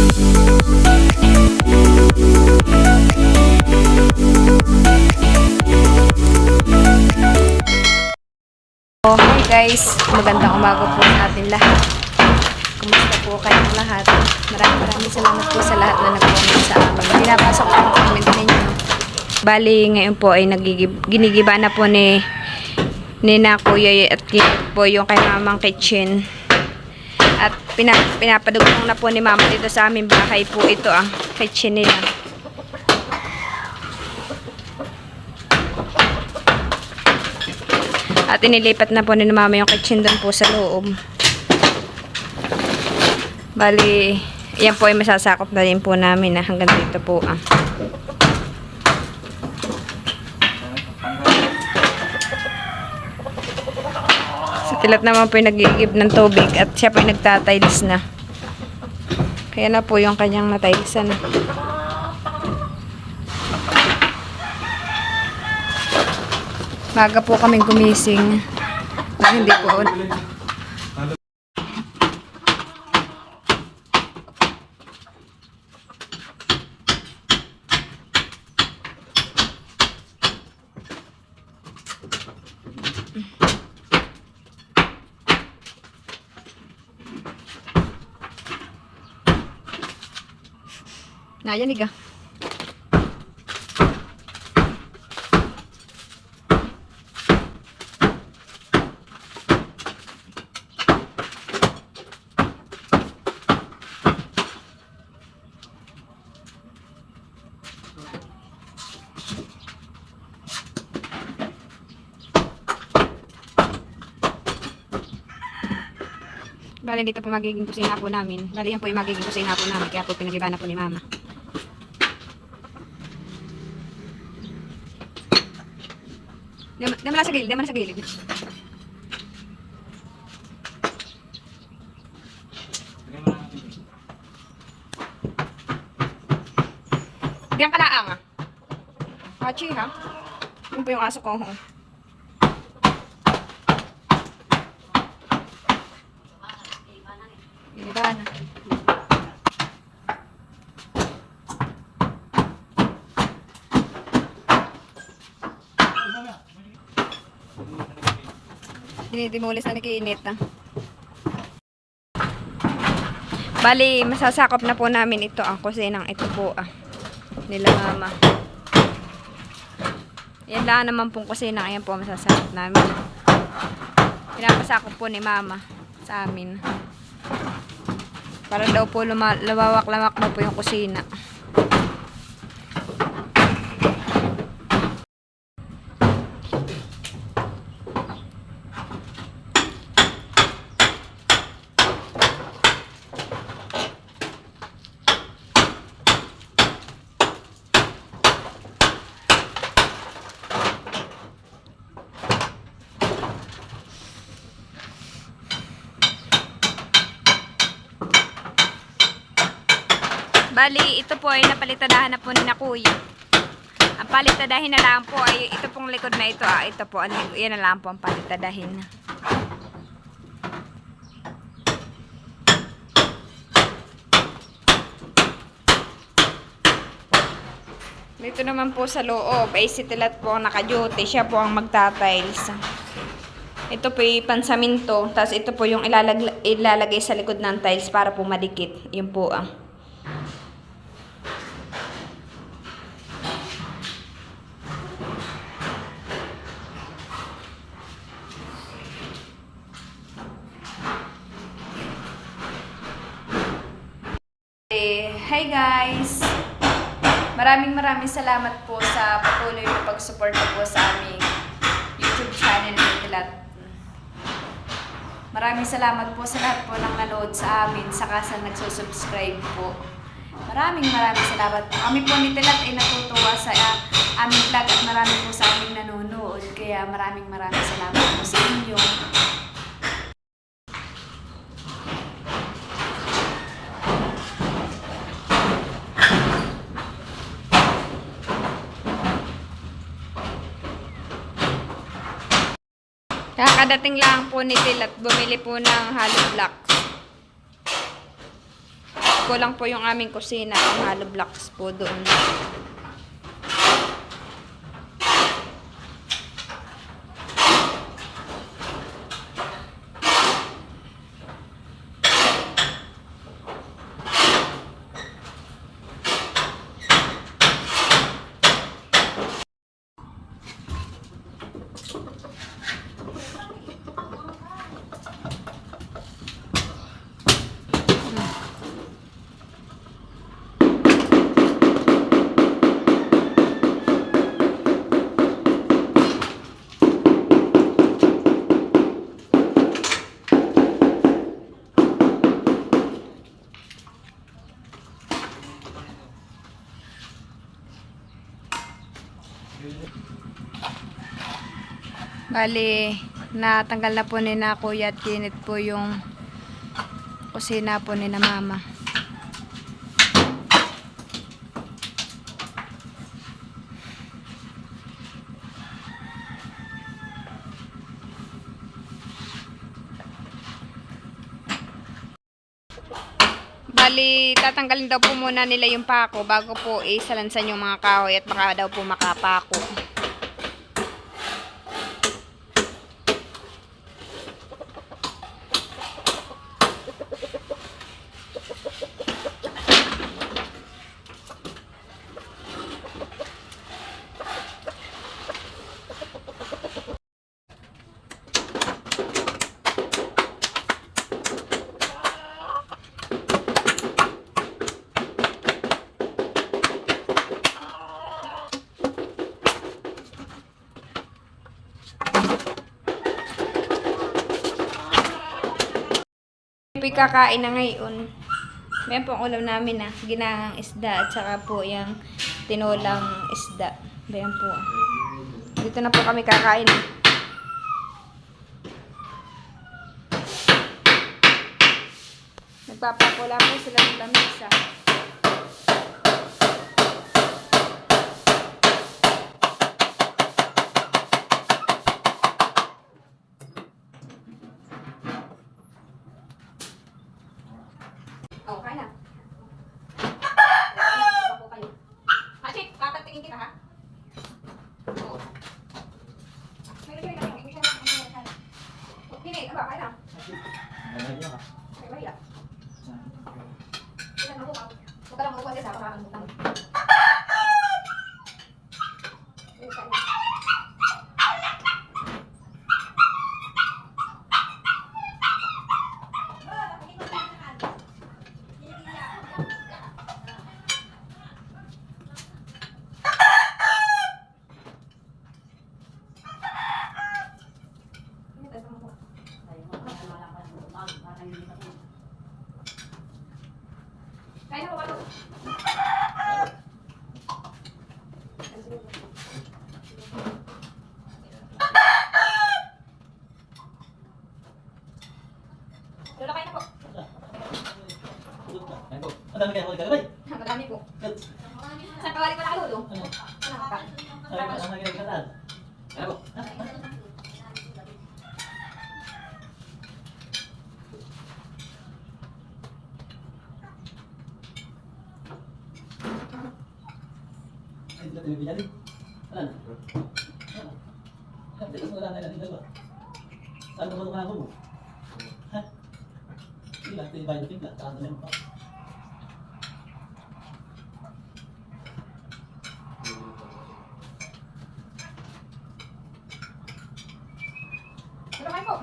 Oh, hi guys, magandang umaga po sa atin lahat. Kumusta po kayong lahat? Maraming salamat po sa lahat na nag-comment sa amin. Pinapasok po ang comment ninyo. Bali, ngayon po ay ginigiba na po ni Nina Kuya at po yung kay Mamang Kitchen. At pinapadugtong na po ni Mama dito sa aming bahay po ito ang kitchen nila. At inilipat na po ni Mama yung kitchen doon po sa loob. Bali, yan po ay masasakop na rin po namin hanggang dito po. Sa tilat naman po yung nag-iigib ng tubig at siya po ay nagtatiles na. Kaya na po yung kanyang natilesan na. Maga po kaming gumising. Hindi po. Nayanig ah. Bali, dito po magiging kusina po namin. Bali, yan po yung magiging kusina po namin. Kaya po pinag-iba na po ni Mama. Di mo lang sa gilid. Di mo lang sa gilid. Diyan ka laang ah. Hachi ha. Yun po yung aso ko. Iba na. Dinidimulis na nakiinit na. Bali, masasakop na po namin ito ang kusinang ito po nila Mama. Yan lang naman pong kusina. Ayan po masasakop namin. Pinapasakop po ni Mama sa amin. Para daw po lawak-lawak na po yung kusina. Bali, ito po ay napalitadahan na po ni na Kuya. Ang palitadahin na lang po ay ito pong likod na ito. Ito po, yan na lang po ang palitadahin. Dito naman po sa loob ay si Tilat po ang naka-duty. Siya po ang magta-tiles. Ito po ay pansaminto. Tapos ito po yung ilalagay sa likod ng tiles para po madikit. Yun po Hi guys! Maraming salamat po sa patuloy na pagsuporta po sa aming YouTube channel ni Tilat. Maraming salamat po sa lahat po ng nanood sa amin, saka sa nagsusubscribe po. Maraming salamat po. Kami po ni Tilat ay natutuwa sa aming vlog at marami po sa aming nanonood. Kaya maraming salamat po sa inyo. Kakadating lang po ni Tilat, bumili po ng hollow blocks. Kulang po yung aming kusina. Ang hollow blocks po doon. Bali, natanggal na po ni na Kuya at kinit po yung kusina po ni na Mama. Bali, tatanggalin daw po muna nila yung pako bago po isalansan yung mga kahoy at baka daw po makapako. Kakain na ngayon. May pong ulam namin na ginahang isda at saka po yung tinolang isda. Bayan po. Dito na po kami kakain. Nagpapakula po sila ng lamesa. Oh, kain na. Hachik, kakatingin kita ha? Oo. May lagay ka lang. Hindi, ano ba? Kain na. Ay, mahiya. Ilan ako ba? Huwag ka lang makuha siya sa pakakalimutan mo. Kaya na po ba? Lola, kain na po. Ang dami kaya kagabay. Ang madami po. Saan kawali pala kayo, Lolo? Ano? Ano ka? Ang dami kaya kagabay. Ano po? Ay, dito yung binali. Ano na? Ano? Dito wala na yung dalawa. Saan ba mga ako mo? Ha? Hindi lang, ito yung bayo tingla. Saan na yung pa? Lola, kain po.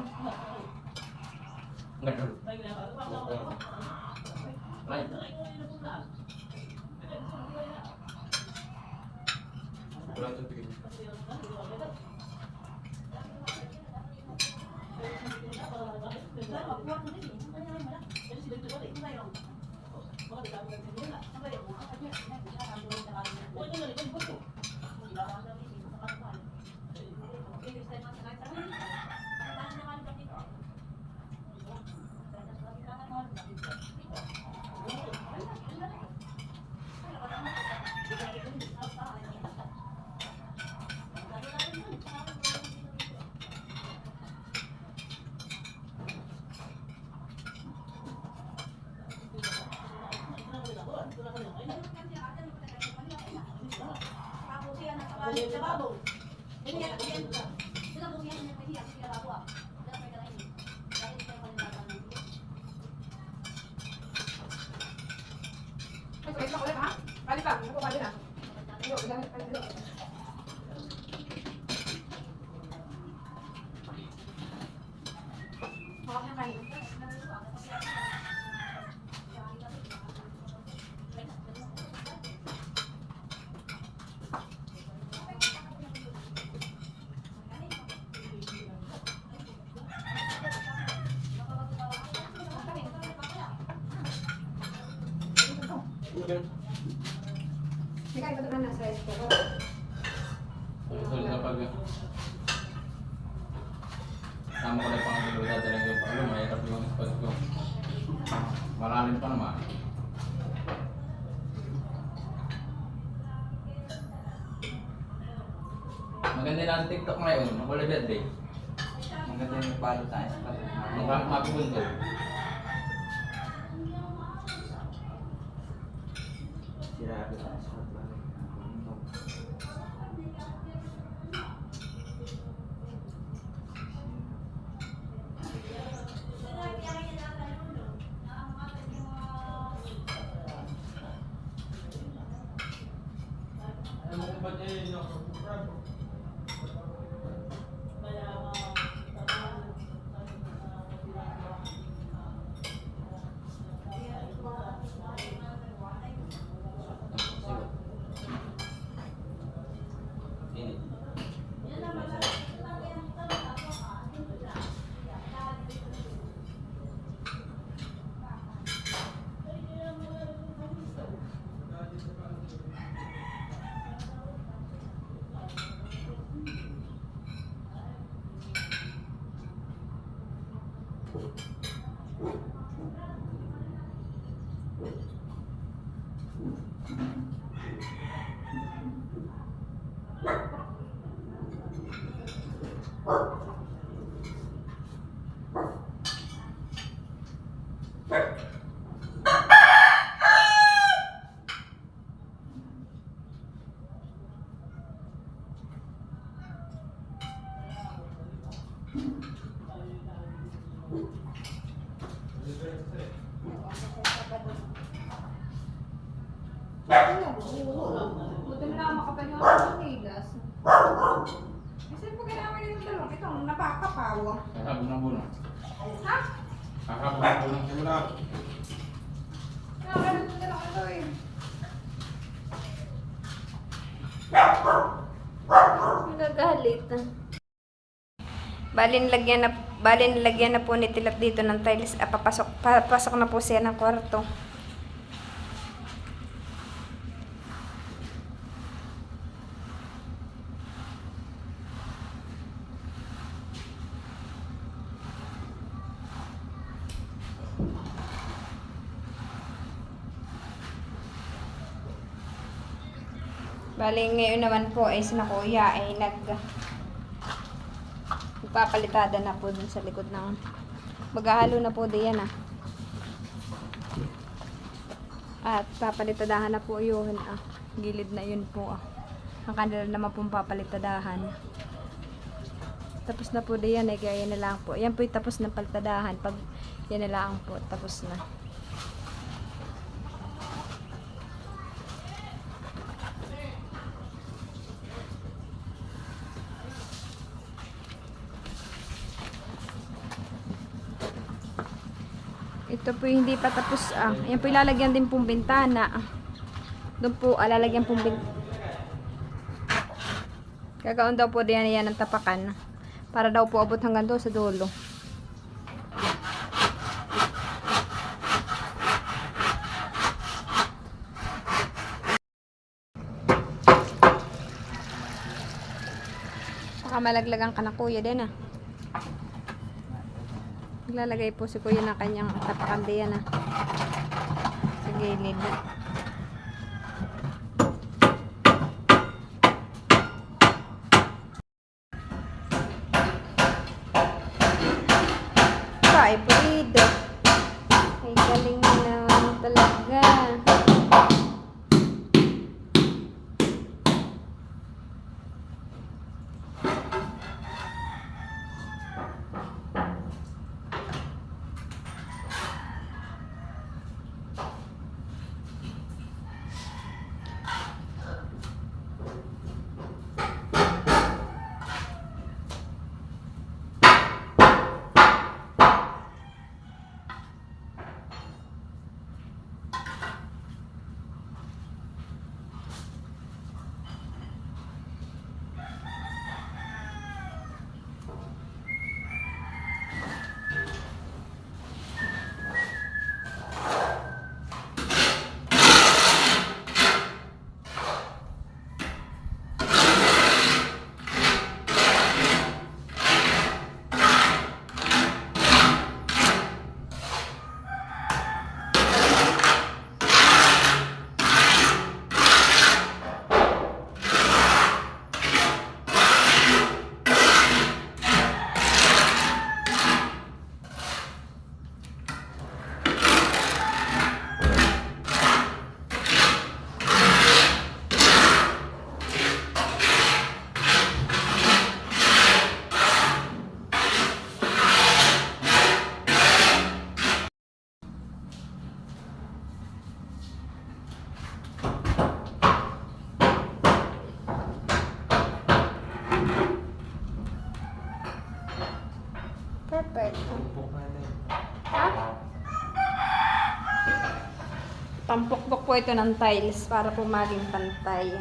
Nagkaiba naman nasa rice ko. Sulit na pag tama ko na pangabilidad talaga yung palo, mahirap yung spot ko. Malalim pa naman. Maganda na ang TikTok ngayon, makulay birthday. Maganda yung palo tayo sa palo. Mapupunto. Sirabi tayo sa palo. Buti na lang makapaliwan ng hilas. Kasi po kailangan yung dalawang itong napakapaw. Kakabog ng buno. Ha? Kakabog ng buno simula. Kailangan yung dalawang ito eh. Nagagalit. Bali nilagyan na po ni Tilat dito ng tiles. Papasok na po siya ng kwarto. Bali ngayon naman po ay sina kuya ay nagpapalitada na po dun sa likod ng maghahalo na po diyan at papalitadahan na po yun gilid na yun po ang kanila naman pong papalitadahan tapos na po diyan ay gaya na lang po yan po yung tapos ng palitadahan pag yan na lang po tapos na. Ito po hindi pa tapos yan po ilalagyan din pong bintana. Doon po lalagyan pong bintana. Gagaon daw po diyan yan ng tapakan. Para daw po abot hanggang doon sa dulo. Baka malaglagan ka na kuya din Naglalagay po si kuya ng kanyang tapakan diyan sa gilid. Ay, pulido. Ay, galing na naman talaga. Pampukpok po ito ng tiles para po maging pantay.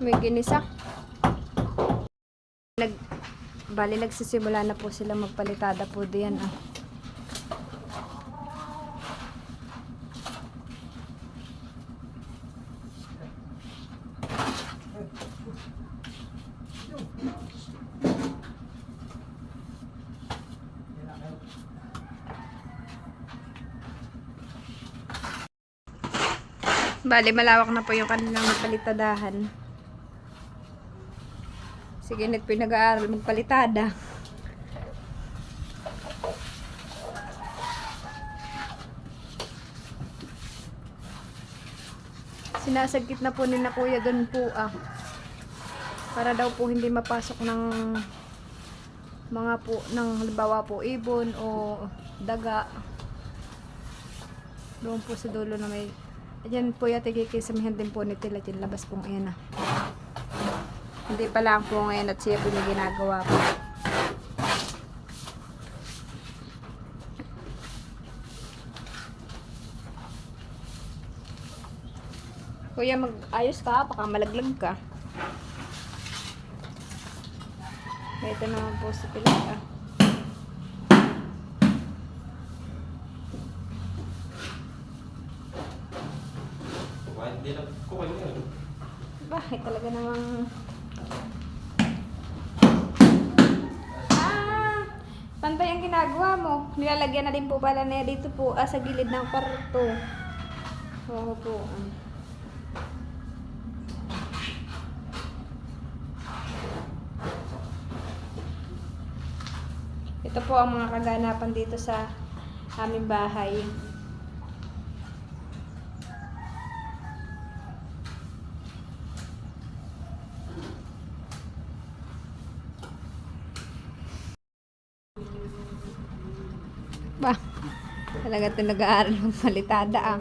May ginisa. Bali nagsisimula na po sila magpalitada po diyan. Ah. Bali malawak na po yung kanilang palitadahan. Sige, pinag-aaral magpalitada. Sinasagkit na po ni na kuya doon po para daw po hindi mapasok ng mga po, ng halimbawa po ibon o daga. Doon po sa dulo na may, ayan po yata kikisamihan din po ni Tila, yung labas pong ayan na. Hindi pa lang po ngayon at siya po yung ginagawa po. Kuya, mag-ayos ka, baka malaglag ka. Ito naman po sa Pilar. Bakit talaga namang... Pantay ang ginagawa mo. Nilalagyan na din po pala na dito po sa gilid ng kwarto. Oo po. Ito po ang mga kaganapan dito sa aming bahay. Ba, talaga ito nag-aaral ng palitada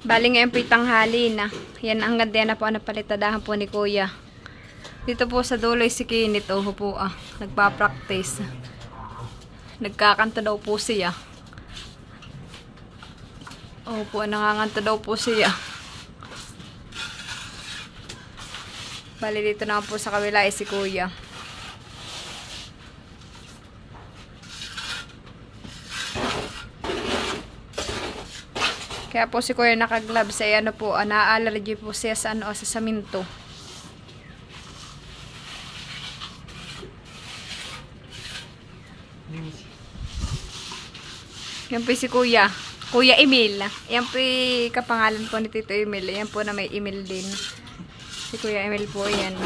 Bali ngayon po tanghali na. Yan ang ganda na po ang napalitadahan po ni Kuya. Dito po sa dulo si Kinit po nagpa-practice. Nagkakanta daw po siya. Opo, nanganganta daw po siya. Bali dito naman po sa kabila si Kuya. Kaya po si Kuya naka-gloves ay ano po, na-allergy po siya sa ano, sa saminto. Yan po si Kuya. Kuya Emil. Yan po kapangalan po ni Tito Emil. Yan po na may Emil din. Si Kuya Emil po yan.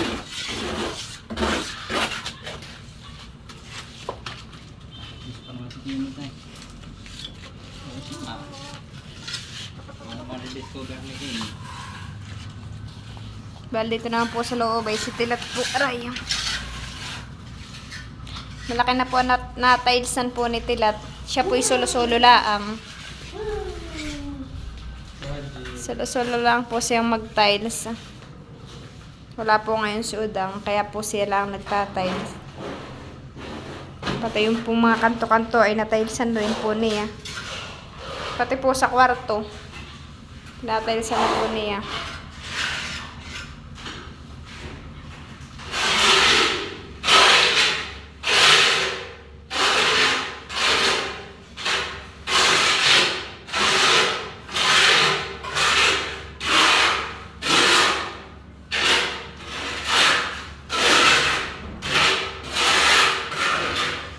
Bali dito naman po sa loob ay si Tilat po. Aray. Malaki na po na tilesan po ni Tilat. Siya po solo-solo laang. Solo-solo lang po siyang mag-tiles. Wala po ngayon si Udang, kaya po siya lang nagtatiles. Pati yung pong mga kanto-kanto ay natilesan rin po niya. Pati po sa kwarto, natilesan na po niya.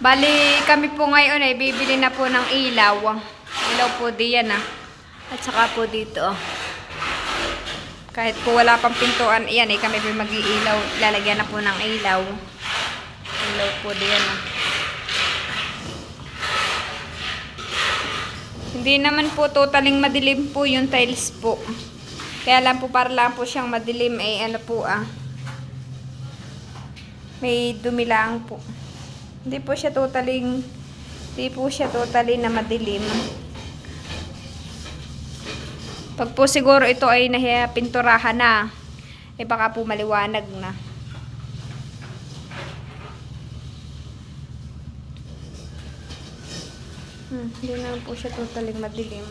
Bali, kami po ngayon ay bibili na po ng ilaw. Ilaw po diyan At saka po dito. Kahit po wala pang pintuan, iyan eh, kami po mag-iilaw. Lalagyan na po ng ilaw. Ilaw po diyan Hindi naman po totaling madilim po yung tiles po. Kaya lang po, para lang po siyang madilim, eh ano po may dumi lang po. Hindi po siya totally na madilim. Pag po siguro ito ay pinturahan na, eh baka po maliwanag na. Hindi naman po siya totally madilim.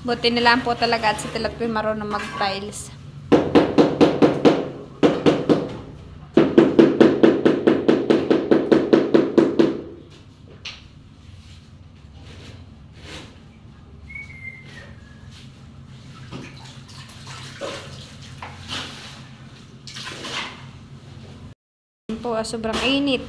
Buti na lang po talaga at si Tilat po marunong mag-tiles. Po, sobrang init.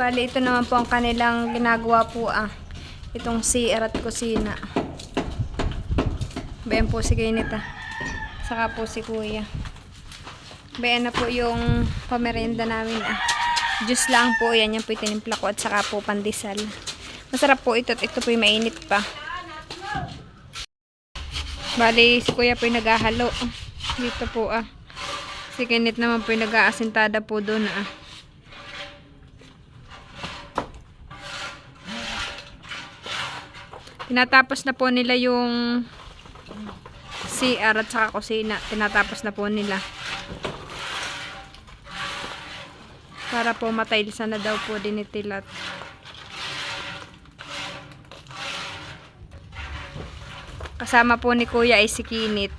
Bali, ito naman po ang kanilang ginagawa po itong CR at kusina. Bayan po si Kainita. Saka po si Kuya. Bayan na po yung pamerienda namin Juice lang po, yan yung po itinimpla ko at saka po pandesal. Masarap po ito at ito po yung mainit pa. Bali, si Kuya po yung naghahalo. Dito po Si Kainit naman po yung nag-aasintada po doon Tinatapos na po nila yung CR at saka kusina. Tinatapos na po nila. Para po matailsan na daw po din ni Tilat. Kasama po ni Kuya ay si Kinit.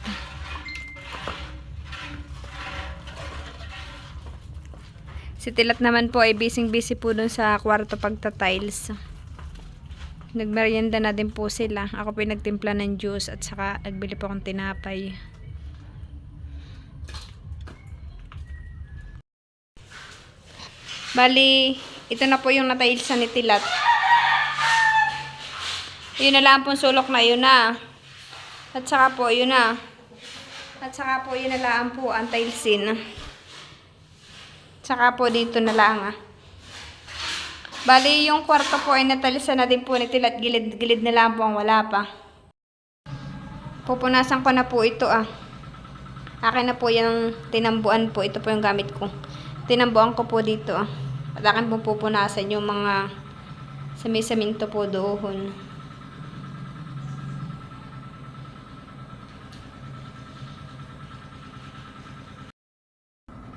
Si Tilat naman po ay busy po dun sa kwarto pagta-tiles. Nagmerienda na din po sila. Ako po nagtimpla ng juice at saka nagbili po akong tinapay. Bali, ito na po yung natailsan ni Tilat. Yun na lang po sulok na yun At saka po yun At saka po yun na lang po ang tilesin. Saka po dito na lang Bali, yung kwarto po ay natalisan na din po ni Tilat. Gilid na lang po ang wala pa. Pupunasan ko na po ito Akin na po yung tinambuan po. Ito po yung gamit ko. Tinambuan ko po dito At akin po pupunasan yung mga sami-saminto po doon.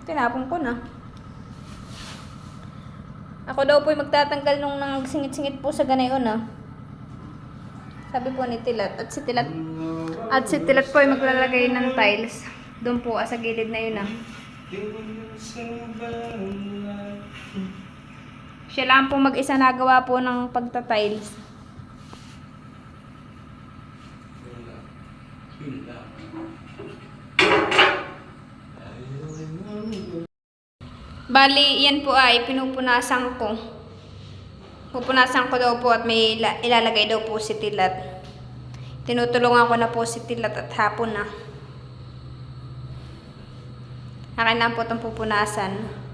Tinapon ko na. Ako daw po magtatanggal nung singit-singit po sa ganayon Sabi po ni Tilat. At si Tilat po ay maglalagay ng tiles. Doon po sa gilid na yun Siya lang po mag-isa nagawa po ng pagta-tiles. Bali, yan po ay pinupunasan ko. Pupunasan ko daw po at may ilalagay daw po si Tilat. Tinutulungan ko na po si Tilat at hapon Akin na po itong pupunasan.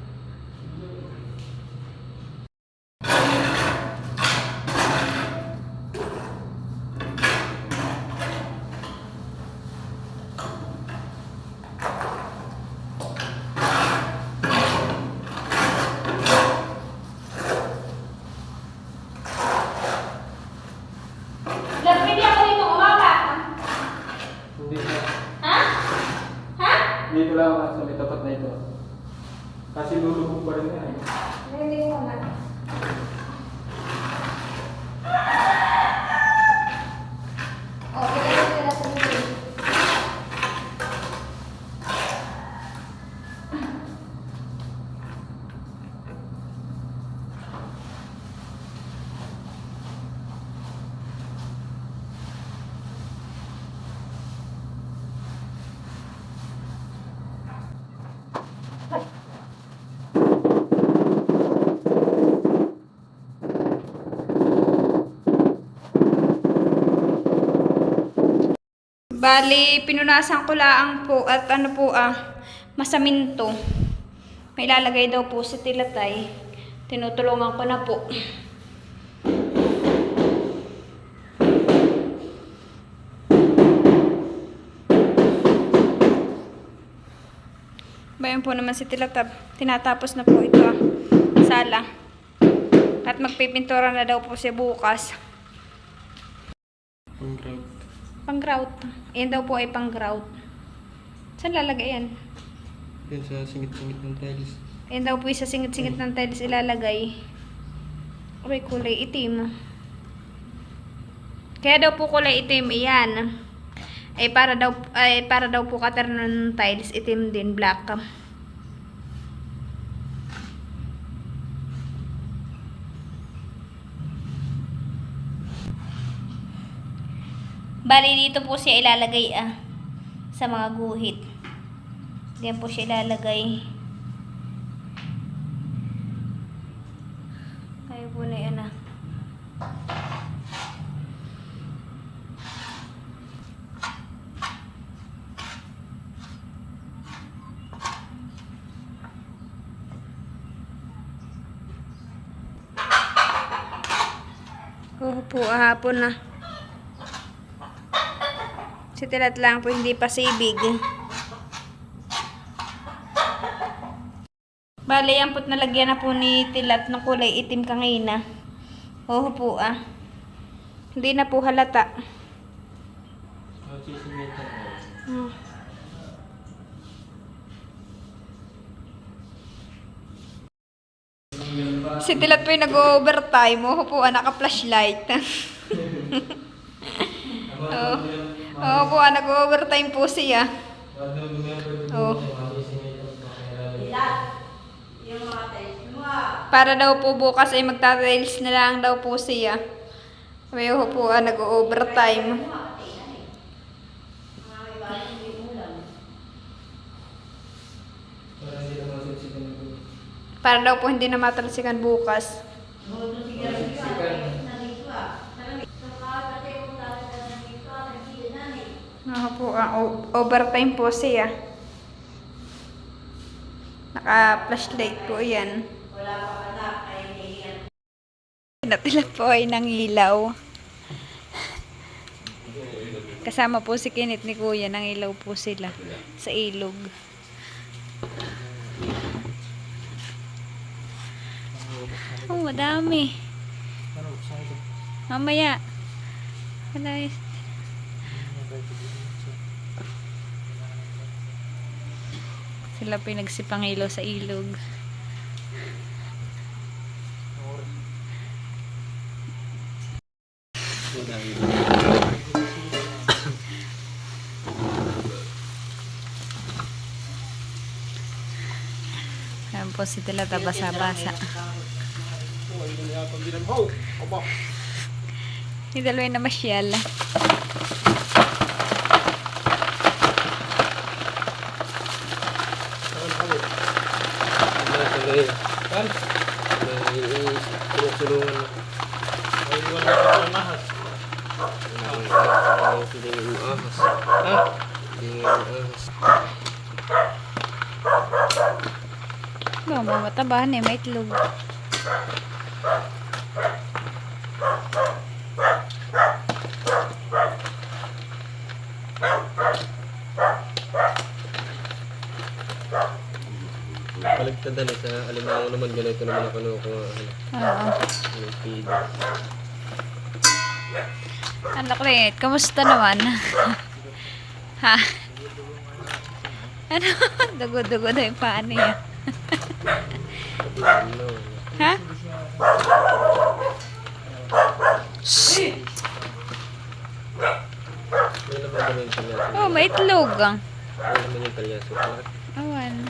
lang sa may tapat na ito. Kasi lulubog pa rin yan. Hindi mo na. Okay, nila sa dito. Bali, pinunasan ko lang po at masaminto. May lalagay daw po si Tilatay. Tinutulungan ko na po. Bayan po naman si Tilatay. Tinatapos na po ito sala. At magpipintura na daw po siya bukas. Pang-grout. Yan daw po ay pang-grout. Saan lalagay yan? Yan sa singit-singit ng tiles. Yan daw po sa singit-singit ng tiles ilalagay. Uy, kulay itim. Kaya daw po kulay itim, iyan. Ay para daw po katar ng tiles, itim din, black. Bali dito po siya ilalagay sa mga guhit. Diyan po siya ilalagay. Kaya po na yan po hapon na. Si Tilat lang po hindi pa sibig. Bale, yan po't nalagyan na po ni Tilat ng kulay itim kanina. Oo po Hindi na po halata. Si Tilat po yung nag-overtime. Oo po naka-flashlight. Oo po, nag-overtime po siya. Oo. Para daw po bukas ay magtatiles na lang daw po siya. Oo po, nag-overtime. Para daw po hindi na matalsikan bukas. Po, overtime po siya. Naka-flashlight po yan. Natila po ay nangilaw. Kasama po si Kinit ni Kuya, nangilaw po sila sa ilog. Oh, madami. Mamaya. Madami. Sila pinagsipangilo sa ilog. Ayan po si Tilata basa-basa. Yung dalawa na masyal. Kan? Tulungan. Ay, wala ka ng ahas. Hindi ng ahas. Ha? Hindi ng ahas. Mamatabahan may itlog. Baligtad na sa alimango naman, ganito naman ako nakuha. Oo. Feed. Anak ulit, kamusta naman? Ha? Ano? Dugo-dugo na yung paa niya. Ha? May naman naman yung kalyaso. Oh, may itlog. May naman yung kalyaso. Awan.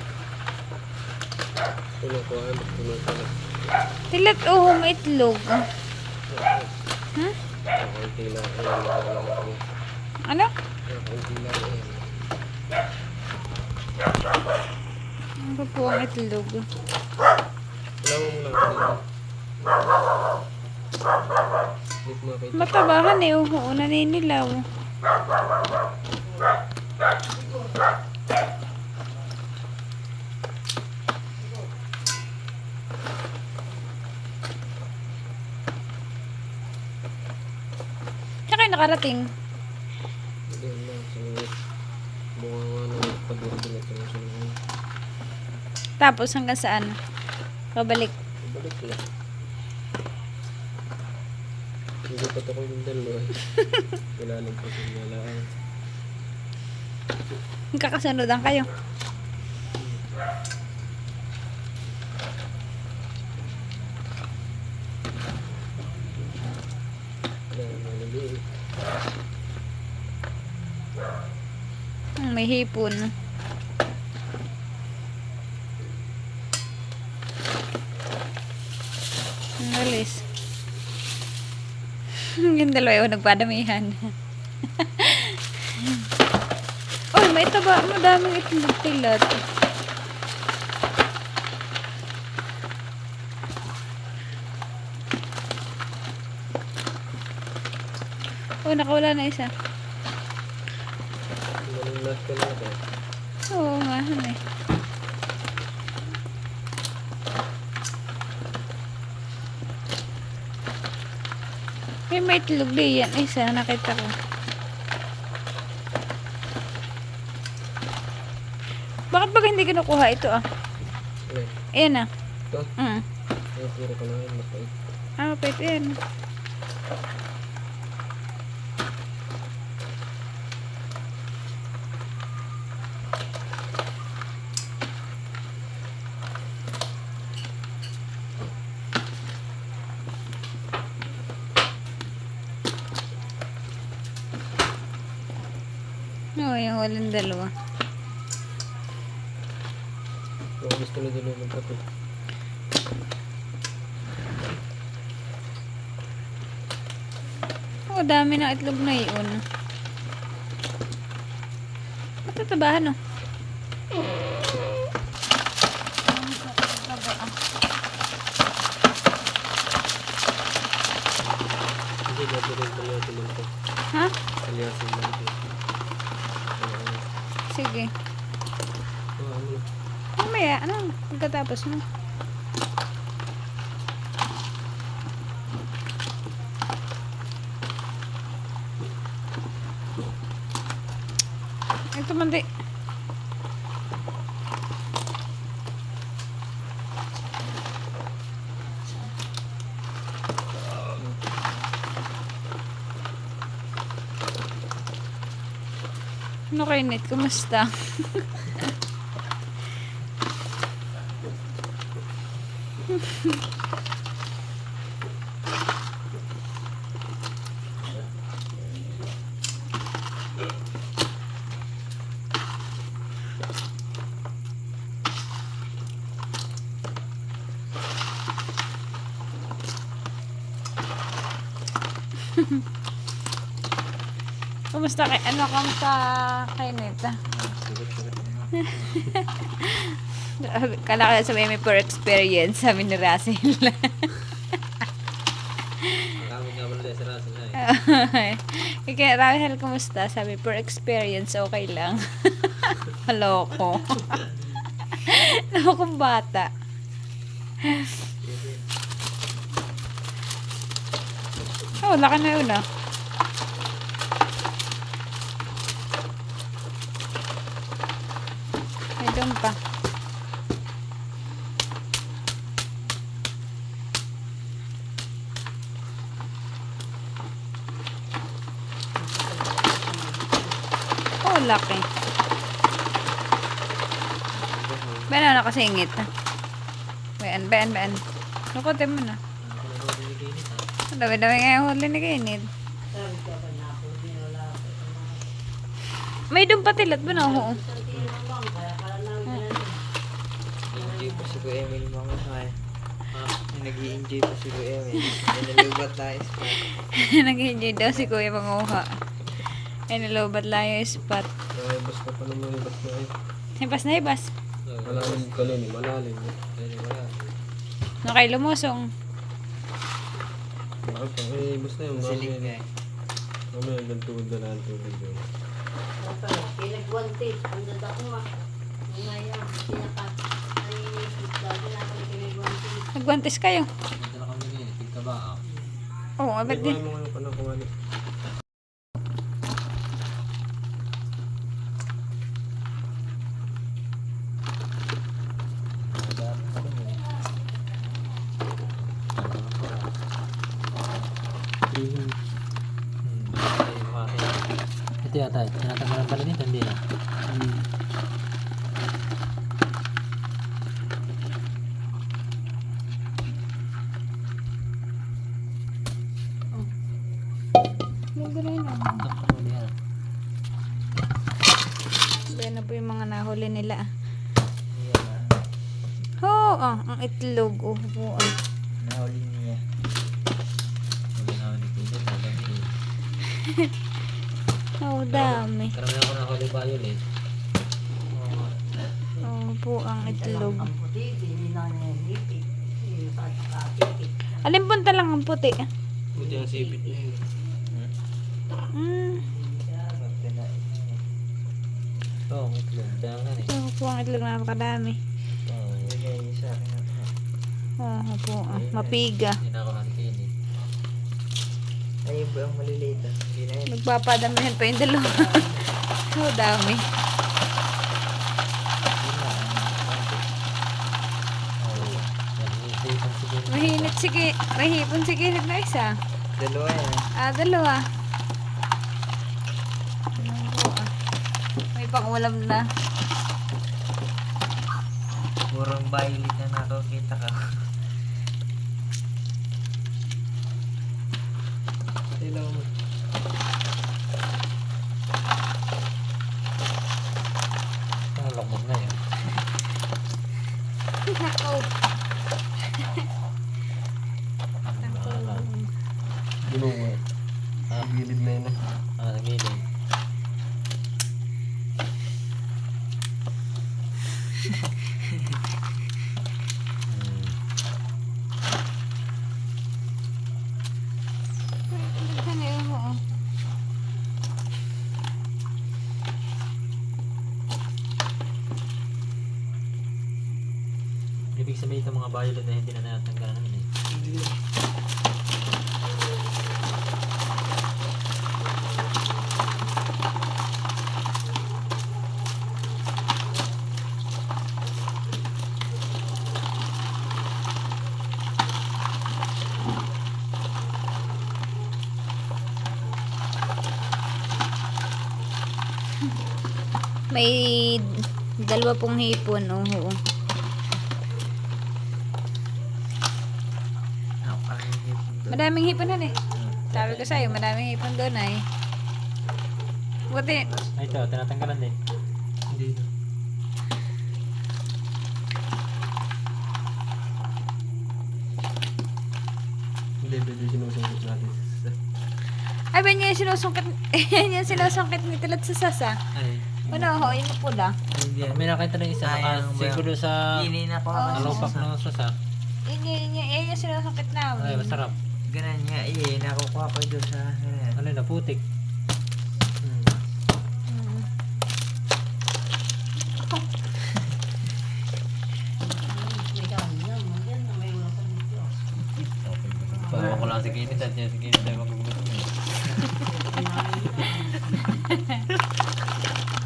Tulong ko ay magtulong ka na. Tilat, oh, may itlog. Ha? Kaunti lang. Ano? Kaunti lang. Ano po ang itlog? Lawang lang dito. Hindi ko makita. Matabahan eh, oo, naninilaw. Saan kayo nakarating? Doon lang sa bunga nga ng pagdurudul at sa mga Tapos hanggang saan? Pabalik. balik lang. Hindi pa ito ko yung dalawa. Kailangan pa sa nalaan. Kakasunodan kayo. Kailangan maliliit. May hipon. Ang alis. Yung dalawa yung nagpadamihan. Uy, may taba. Madaming itlog tilat. Oh, nakawala na isa. Manulat ka na ito. Oo nga, eh. May itlog din yan. Isa, nakita ko. Bakit ba hindi kinukuha ito ah? Ayan. Ayan ah. Ito. Mm. Ay, puro ka na yun. Mapait. Ah, pwede yan. Oo, yung walang dalawa. Kung gusto na din naman ito. Oo, dami ng itlog na yun. Matatabahan oh. Hindi natin rin kalyaso lang ito. Ha? Kalyaso lang ito. Sige. Ano? Mamaya, ano? Pagkatapos mo. Ito mandi. Ano kayo, Net? Kumusta? Kumusta kay kamusta kay Neta? Kala ko sabi may per experience sabi ni Russell. Makamit nga pala sa Russell na eh. Kaya Russell kumusta? Sabi per experience okay lang. Maloko. Lokong bata. Oh, laki na yun ah. May doon pa. Oh, laki. Bayan na nakasingit. Bayan. Lukotin mo na. Ang dami-dami nga yung huli ni Kinit. May doon patilat ba na ako? Nag-enjoy pa si Kuya Emil mga kaya. Nag-i-enjoy pa si Kuya Emil. Nalubat tayo sa Nag-enjoy daw si Kuya Panguha. Ay, nalubat lang yung spot. Ibas ka pa naman, ibas na eh. Hibas na hibas. Malalim ka nun eh, malalim. Malalim. Nakay lumusong. Bakit pa? Eh, ibas na yun. silig Mamaya nga eh. mamaya hanggang tuhod na lang tubig yun. Pinagwanti, ang dada ko nga. Umaya, pinaka. Ay, lagi na ako pinagwanti. Nagwantis kayo. Ito na kami ngayon, tigka ba? Oo, abad Tigka din. mo ngayon pa na kumali. Ito yata, tinatanggalan pala nito, hindi na. Magdalay na. Huli yan. Bayan na po yung mga nahuli nila. Ayan na. Oo, ang itlog. Oh, Nahuli niya. Huli na ni Kuya, nadami eh. oh, dami. Karamihan ko na huli violet. Oo po, ang itlog. Ang puti, hindi na niya hindi. Hindi pa nakakiti. Alin punta lang ang puti? Buti ang sipit niya yun. Basta na. Ito, ang itlog. Dangan eh. Oo po, ang itlog napakadami. Bigay niya sa akin. Oo po, mapiga. Hindi na ako nakikinig. Ayun ba ang maliliit ah? Hindi na yun. Nagpapadamihan pa yung dalawa. Oo, dami. Yun na. Oo. Yan, hihipon siguro. Mahinit sige. Mahipon sige na isa. Dalawa yan. Dalawa. Oo, may pang-ulam na. Purong violet na nakakita ka. Ilaw mo. Ang lakmog na yun. Oh. Ginungo. Gilid na yun eh. Nagilid. Ibig sabihin itong mga violet na hindi na natanggalan namin eh. May dalawa pong hipon. Oo. Madaming hipon na eh. Sabi ko sa'yo, madaming hipon doon ay. Buti, Ay ito, tinatanggalan din. Hindi na. Hindi sinusungkit natin. ay ba niya yung sinusungkit, yan yung sinusungkit ni Tilat sa sasa. Ay. Ano ho, yung pula. Hindi yan. May nakita na isa Sayang ba? siguro sa Hindi na ako alopak na sasa. Yan yung sinusungkit namin. Ay, masarap. Ganun nga. Nakukuha ko doon sa... ganun. Ano na, putik. Mm. May ganyan, maganda, may ulo pa dito. Bawa ko lang si Kinit at si Kinit ay magugutom eh.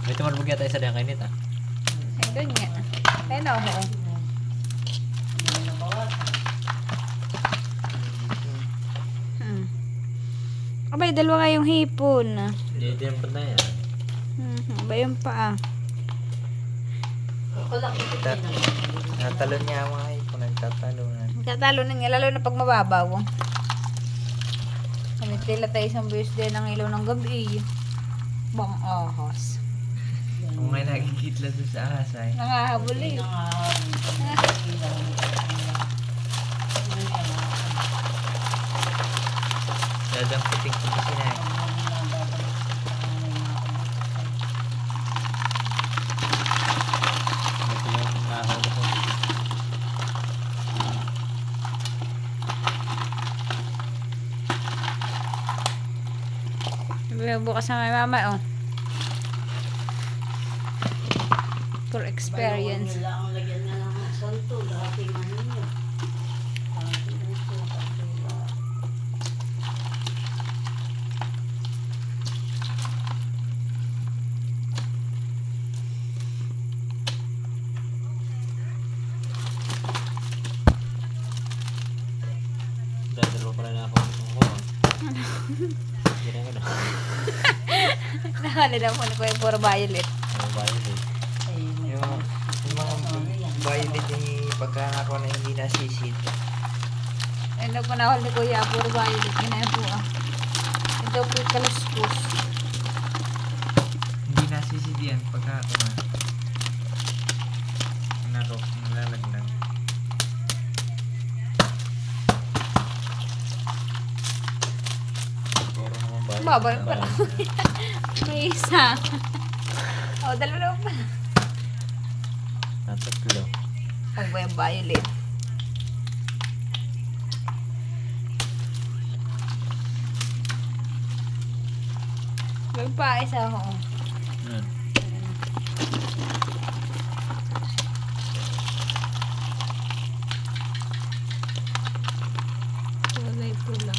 May tumalbog yata isa din ang Kinit ah. Ay, doon nga. Ayun ho. Abay, dalawa kayong hipon. Hindi din pa na yan. Abay, yung paa. Kulak ito Ta- din. Natalon niya ang mga hipon, nagtatalunan. Tatalo na nga, lalo na pag mababaw. Kumitila tayo isang beses din ng ilaw ng gabi. Bang ahas. Kung may nakikitla doon sa asay. Nangahabol eh. Dadamputin ko na sila eh. Ito yung nahuli ko. Bukas na may mama, oh. For experience. Wala ang lagyan na lang ng santo. Dating ano niya. Dating ito. Dadalo pala na ako ng kuha. Gira ko na. Nakali daw po ni Kuya puro violet. Ano ba yun eh? Yung mga violet yung pagkakako na hindi nasisid. Ano po na ni Kuya, puro violet. Ginayon po, ah. Ito po yung kaluskos. Hindi nasisid yan pagkakako na. Narok, nalalagnan. Puro naman ba? Babay pa lang. May isa. Oh, dalawa pa. Tatlo. Pag ba yung violet? May pa isa ako. Hmm. Kulay pula.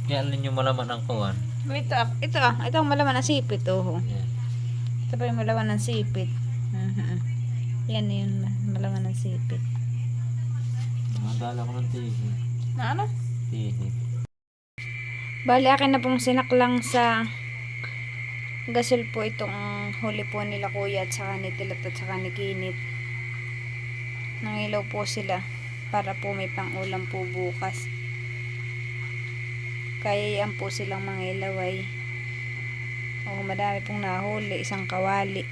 Kaya alin yung malaman ng kuwan. Ito ang malaman ng sipit, oh. Yan. Ito pa yung malaman ng sipit. Yan yun, malaman ng sipit. Nadala ko ng tihi. Na ano? Tihi. Bali, akin na pong sinaklang sa gasol po itong huli po nila kuya at saka ni Tilat at saka ni Kinit. Nangilaw po sila para po may pang-ulam po bukas. Kaya yan po silang mangilaway. Oh, madami pong nahuli, isang kawali.